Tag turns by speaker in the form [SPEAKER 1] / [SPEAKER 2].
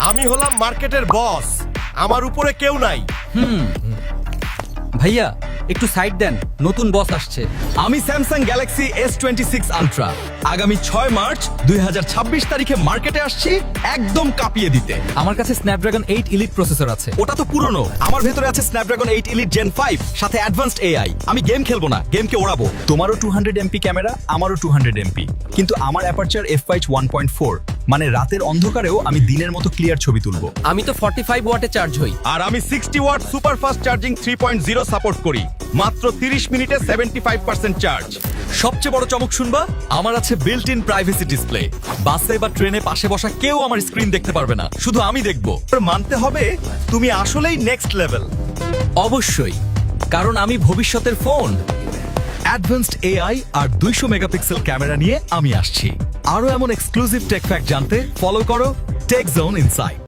[SPEAKER 1] আমি হলাম মার্কেটের বস, আমার উপরে কেউ নাই।
[SPEAKER 2] ভাইয়া একটু সাইড দেন, নতুন বস আসছে।
[SPEAKER 3] আমি স্যামসাং গ্যালাক্সি S26 আলট্রা আগামী 6 মার্চ 2026 তারিখে মার্কেটে আসছি একদম কাঁপিয়ে দিতে।
[SPEAKER 2] আমার কাছে স্ন্যাপড্রাগন 8 ইলিট প্রসেসর আছে।
[SPEAKER 3] ওটা তো পুরনো, আমার ভেতরে আছে স্ন্যাপড্রাগন 8 Elite Gen 5 সাথে অ্যাডভান্সড AI। আমি গেম খেলবো না, গেমকে ওড়াবো। তোমারও 200 MP ক্যামেরা, আমারও 200 MP, কিন্তু আমার অ্যাপারচার f/1.4, মানে রাতের অন্ধকারেও আমি দিনের মতো ক্লিয়ার ছবি তুলবো।
[SPEAKER 2] আমি তো 45 ওয়াটে চার্জ হই।
[SPEAKER 1] আর আমি 60 watt super fast charging 3.0 support করি, মাত্র 30 মিনিটে 75% চার্জ।
[SPEAKER 3] সবচেয়ে বড় চমক শুনবা, আমার আছে বিল্ট ইন প্রাইভেসি ডিসপ্লে। বাসে বা ট্রেনে পাশে বসা কেউ আমার স্ক্রিন দেখতে পারবে না, শুধু আমি দেখবো।
[SPEAKER 1] মানতে হবে তুমি আসলেই নেক্সট লেভেল।
[SPEAKER 3] অবশ্যই, কারণ আমি ভবিষ্যতের ফোন। অ্যাডভান্সড AI আর 200 মেগাপিক্সেল ক্যামেরা নিয়ে আমি আসছি। আরো এমন এক্সক্লুসিভ টেক ফ্যাক্ট জানতে ফলো করো টেক জোন ইনসাইট।